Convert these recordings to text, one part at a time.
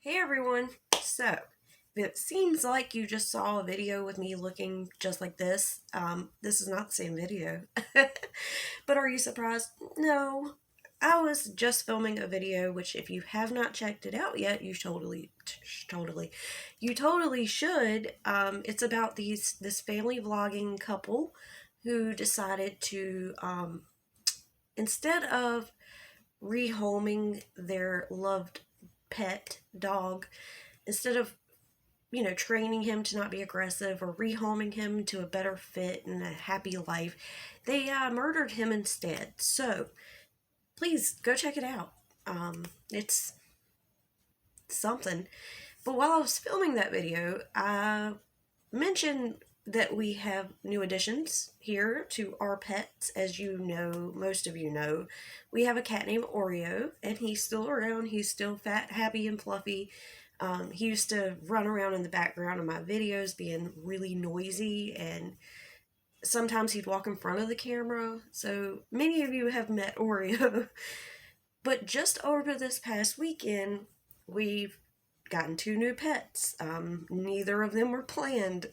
Hey everyone! So, if it seems like you just saw a video with me looking just like this, this is not the same video. But are you surprised? No. I was just filming a video, which if you have not checked it out yet, you totally should. It's about this family vlogging couple who decided to, instead of rehoming their loved pet dog, instead of training him to not be aggressive or rehoming him to a better fit and a happy life, they murdered him instead. So please go check it out. It's something. But while I was filming that video, I mentioned that we have new additions here to our pets. As you know, most of you know, we have a cat named Oreo, and he's still around. He's still fat, happy, and fluffy. He used to run around in the background of my videos being really noisy, and sometimes he'd walk in front of the camera. So many of you have met Oreo. But just over this past weekend, we've gotten two new pets. Neither of them were planned,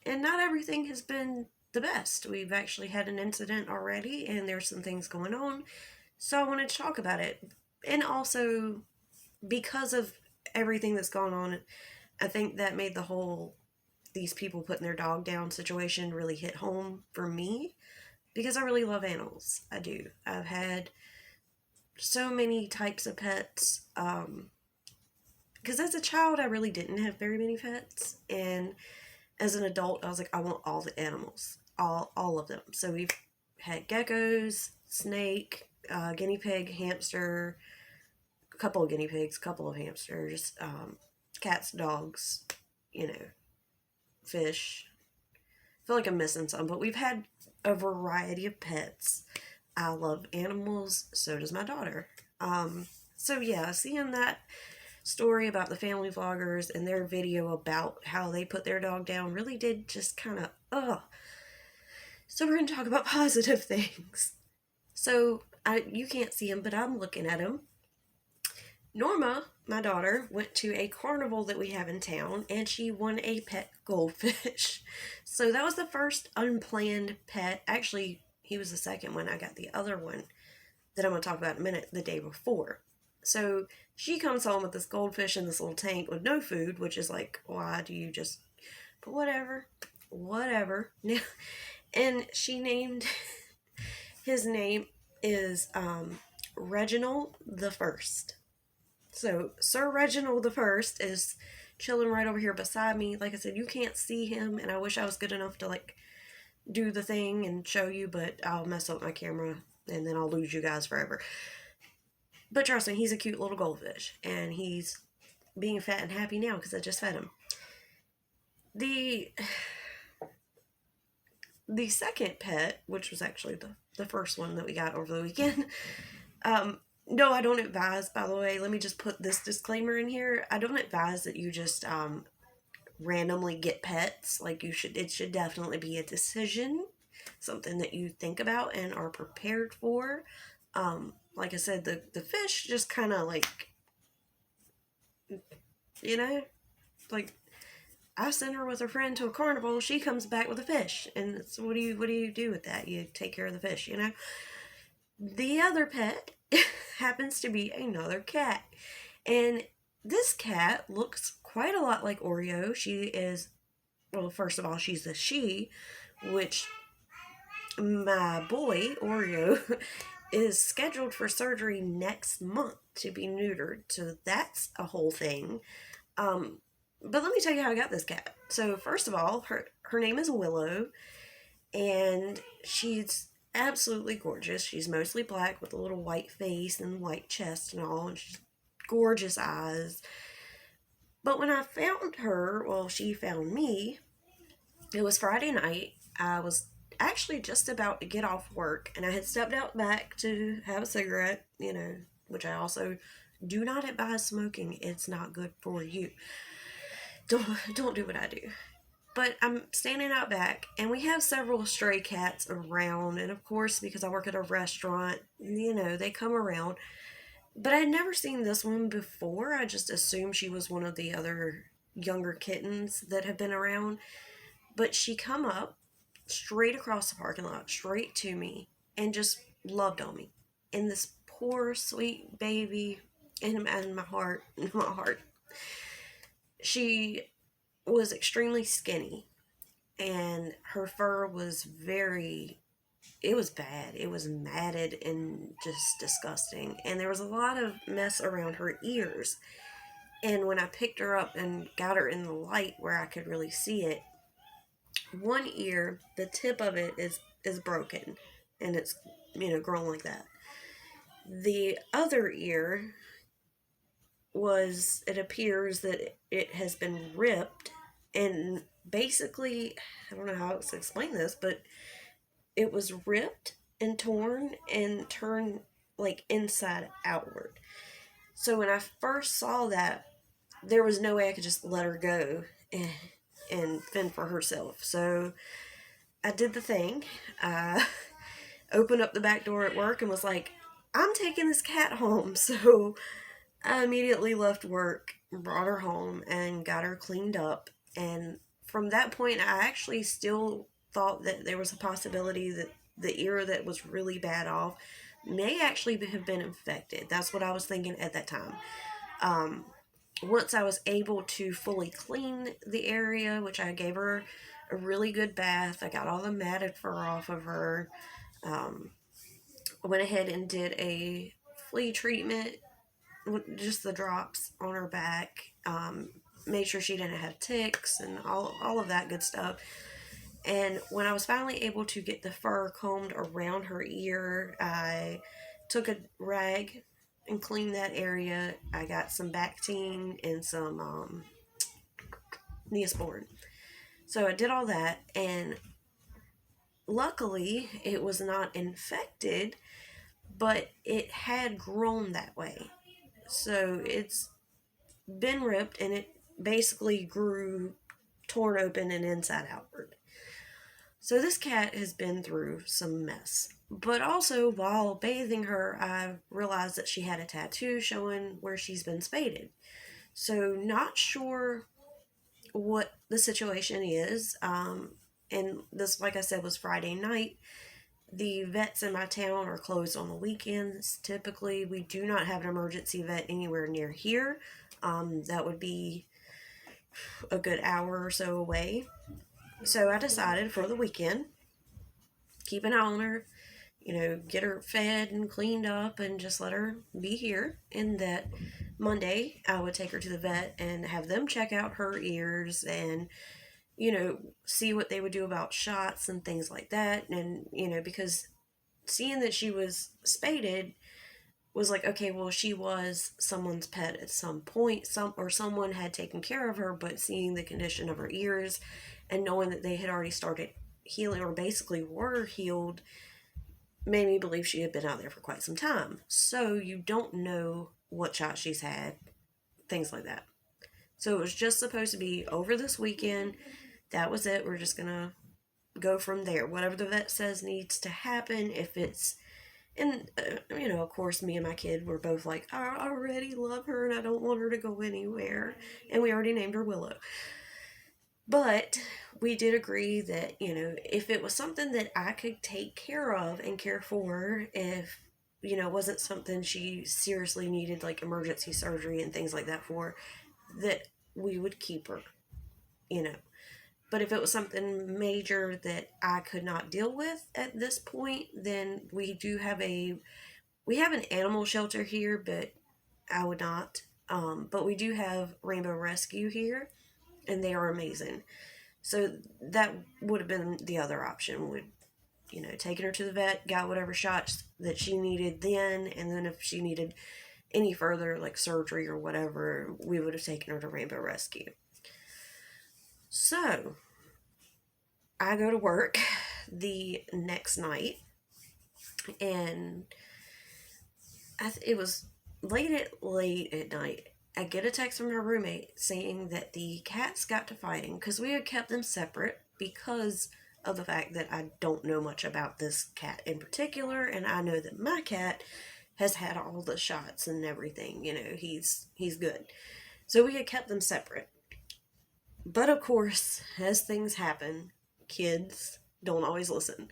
and not everything has been the best. We've actually had an incident already, and there's some things going on. So I wanted to talk about it. And also, because of everything that's gone on, I think that made the whole these people putting their dog down situation really hit home for me, because I really love animals. I do. I've had so many types of pets. Because as a child, I really didn't have very many pets, and as an adult, I was like, I want all the animals, all of them. So we've had geckos, snake, guinea pig, hamster, a couple of guinea pigs, a couple of hamsters, cats, dogs, fish. I feel like I'm missing some, but we've had a variety of pets. I love animals, so does my daughter. So yeah, seeing that story about the family vloggers and their video about how they put their dog down really did just kind of, So we're going to talk about positive things. So, you can't see him, but I'm looking at him. Norma, my daughter, went to a carnival that we have in town, and she won a pet goldfish. So that was the first unplanned pet. Actually, he was the second one. I got the other one that I'm going to talk about in a minute the day before. So she comes home with this goldfish in this little tank with no food, which is like, why do you just... But whatever. And she named... His name is Reginald the First. So Sir Reginald the First is chilling right over here beside me. Like I said, you can't see him, and I wish I was good enough to do the thing and show you, but I'll mess up my camera and then I'll lose you guys forever. But trust me, he's a cute little goldfish, and he's being fat and happy now because I just fed him. The second pet, which was actually the first one that we got over the weekend, no, I don't advise, by the way, let me just put this disclaimer in here. I don't advise that you just randomly get pets. It should definitely be a decision, something that you think about and are prepared for. Like I said, the fish just kind of I send her with her friend to a carnival, she comes back with a fish, and it's, what do you do with that? You take care of the fish, The other pet happens to be another cat, and this cat looks quite a lot like Oreo. She is, well, first of all, she's a she, which my boy, Oreo, is scheduled for surgery next month to be neutered, so that's a whole thing. But let me tell you how I got this cat. So first of all, her name is Willow, and she's absolutely gorgeous. She's mostly black with a little white face and white chest and all, and she's gorgeous eyes. But when I found her, well, she found me, it was Friday night. I was actually just about to get off work, and I had stepped out back to have a cigarette, which I also do not advise smoking. It's not good for you. Don't do what I do. But I'm standing out back, and we have several stray cats around, and of course, because I work at a restaurant, they come around. But I'd never seen this one before. I just assumed she was one of the other younger kittens that have been around. But she come up straight across the parking lot, straight to me, and just loved on me. And this poor sweet baby in my heart, she was extremely skinny, and her fur was very, it was bad. It was matted and just disgusting. And there was a lot of mess around her ears. And when I picked her up and got her in the light where I could really see it, one ear, the tip of it is broken, and it's, grown like that. The other ear was, it appears that it has been ripped, and basically, I don't know how to explain this, but it was ripped and torn and turned like inside outward. So when I first saw that, there was no way I could just let her go and fend for herself. So I did the thing. I opened up the back door at work and was like, I'm taking this cat home. So I immediately left work, brought her home, and got her cleaned up. And from that point, I actually still thought that there was a possibility that the ear that was really bad off may actually have been infected. That's what I was thinking at that time. Once I was able to fully clean the area, which I gave her a really good bath, I got all the matted fur off of her. I went ahead and did a flea treatment, just the drops on her back. Made sure she didn't have ticks and all of that good stuff. And when I was finally able to get the fur combed around her ear, I took a rag and cleaned that area. I got some Bactine and some Neosporin. So I did all that, and luckily it was not infected, but it had grown that way. So it's been ripped, and it basically grew torn open and inside outward. So this cat has been through some mess. But also, while bathing her, I realized that she had a tattoo showing where she's been spaded. So not sure what the situation is. And this, like I said, was Friday night. The vets in my town are closed on the weekends. Typically, we do not have an emergency vet anywhere near here. That would be a good hour or so away. So I decided for the weekend, keep an eye on her, get her fed and cleaned up and just let her be here. And that Monday, I would take her to the vet and have them check out her ears and, see what they would do about shots and things like that. And, because seeing that she was spaded was like, okay, well, she was someone's pet at some point, someone had taken care of her, but seeing the condition of her ears and knowing that they had already started healing, or basically were healed, made me believe she had been out there for quite some time. So you don't know what shot she's had, things like that. So it was just supposed to be over this weekend. That was it. We're just gonna go from there. Whatever the vet says needs to happen. If it's, and of course, me and my kid were both like, I already love her and I don't want her to go anywhere. And we already named her Willow. But we did agree that, if it was something that I could take care of and care for, if, it wasn't something she seriously needed, like emergency surgery and things like that for, that we would keep her, But if it was something major that I could not deal with at this point, then we have an animal shelter here, but I would not. But we do have Rainbow Rescue here, and they are amazing. So that would have been the other option. Would, taking her to the vet, got whatever shots that she needed then, and then if she needed any further, like surgery or whatever, we would have taken her to Rainbow Rescue. So I go to work the next night, and it was late at night. I get a text from her roommate saying that the cats got to fighting, because we had kept them separate because of the fact that I don't know much about this cat in particular, and I know that my cat has had all the shots and everything. He's good. So we had kept them separate. But of course, as things happen, kids don't always listen.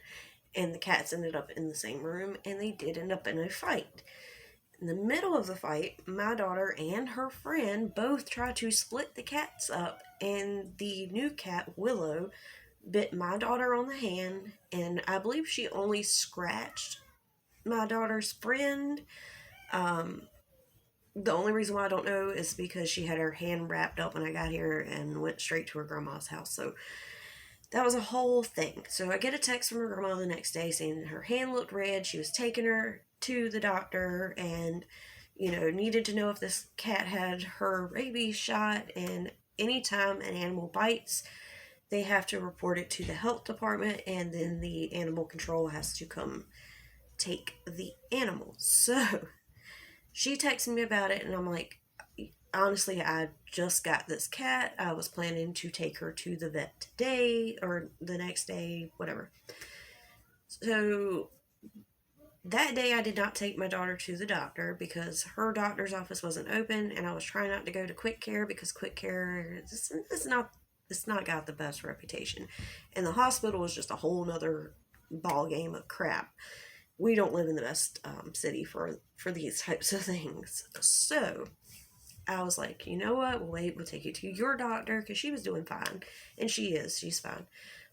And the cats ended up in the same room, and they did end up in a fight. In the middle of the fight, my daughter and her friend both tried to split the cats up, and the new cat, Willow, bit my daughter on the hand, and I believe she only scratched my daughter's friend. The only reason why I don't know is because she had her hand wrapped up when I got here and went straight to her grandma's house. So that was a whole thing. So I get a text from her grandma the next day saying her hand looked red. She was taking her to the doctor and, needed to know if this cat had her rabies shot. And anytime an animal bites, they have to report it to the health department, and then the animal control has to come take the animal. So she texted me about it, and I'm like, honestly, I just got this cat. I was planning to take her to the vet today or the next day, whatever. So that day I did not take my daughter to the doctor because her doctor's office wasn't open, and I was trying not to go to Quick Care because Quick Care it's not got the best reputation. And the hospital is just a whole nother ball game of crap. We don't live in the best city for these types of things. So I was like, you know what? We'll take you to your doctor, because she was doing fine. And she's fine.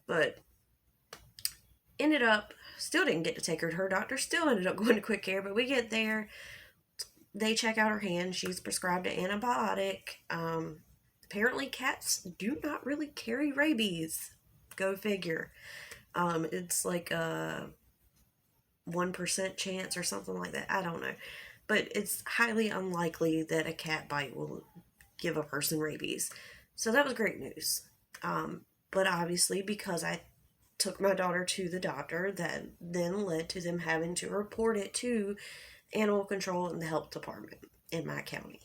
But ended up, still didn't get to take her to her doctor, still ended up going to Quick Care. But we get there, they check out her hand. She's prescribed an antibiotic. Apparently cats do not really carry rabies. Go figure. It's like a 1% chance or something like that. I don't know. But it's highly unlikely that a cat bite will give a person rabies. So that was great news. But obviously, because I took my daughter to the doctor, that then led to them having to report it to animal control and the health department in my county.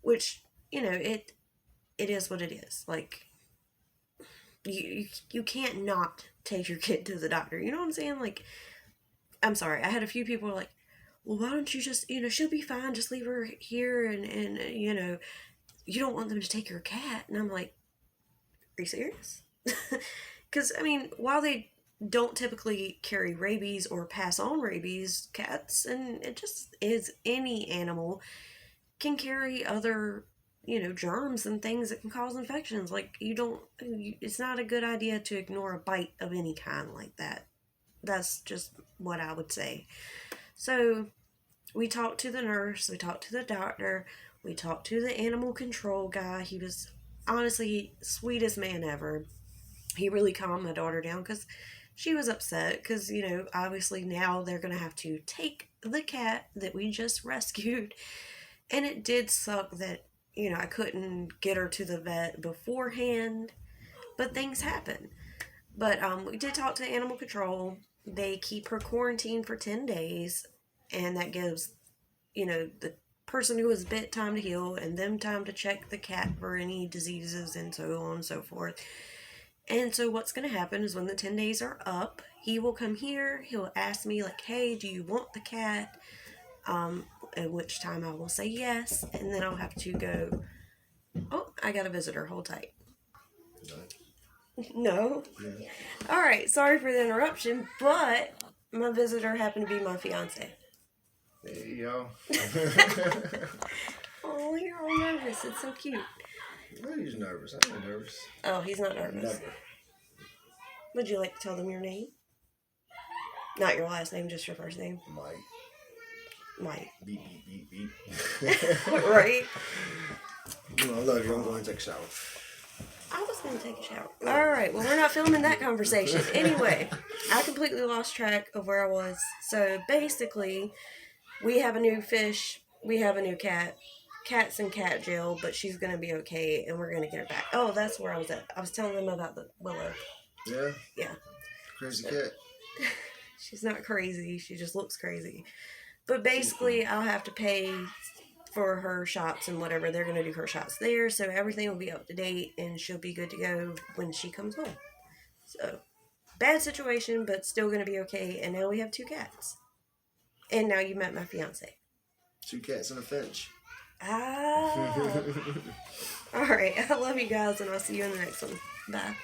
Which, it is what it is. Like, you can't not take your kid to the doctor. You know what I'm saying? Like, I'm sorry. I had a few people like, well, why don't you just, she'll be fine. Just leave her here and you don't want them to take your cat. And I'm like, are you serious? Because, while they don't typically carry rabies or pass on rabies, cats, and it just is any animal, can carry other, germs and things that can cause infections. Like, it's not a good idea to ignore a bite of any kind like that. That's just what I would say. So we talked to the nurse, we talked to the doctor, we talked to the animal control guy. He was honestly sweetest man ever. He really calmed my daughter down because she was upset because, obviously now they're going to have to take the cat that we just rescued. And it did suck that, I couldn't get her to the vet beforehand, but things happen. But we did talk to animal control. They keep her quarantined for 10 days, and that gives, the person who was bit time to heal, and them time to check the cat for any diseases and so on and so forth. And so what's going to happen is when the 10 days are up, he will come here, he'll ask me like, hey, do you want the cat? At which time I will say yes, and then I'll have to go, oh, I got a visitor, hold tight. No? Yeah. Alright, sorry for the interruption, but my visitor happened to be my fiance. There you go. Oh, you're all nervous. It's so cute. No, he's nervous. I'm not nervous. Oh, he's not nervous. Never. Would you like to tell them your name? Not your last name, just your first name. Mike. Beep, beep, beep, beep. Right? I love you. I'm going to take a shower. I was going to take a shower. Alright, well, we're not filming that conversation. Anyway, I completely lost track of where I was. So, basically, we have a new fish. We have a new cat. Cat's in cat jail, but she's going to be okay, and we're going to get her back. Oh, that's where I was at. I was telling them about the Willow. Yeah? Yeah. Crazy cat. She's not crazy. She just looks crazy. But basically, I'll have to pay for her shots and whatever. They're going to do her shots there, so everything will be up to date, and she'll be good to go when she comes home. So, bad situation, but still going to be okay, and now we have 2 cats. And now you met my fiance. 2 cats and a finch. Ah. All right. I love you guys, and I'll see you in the next one. Bye.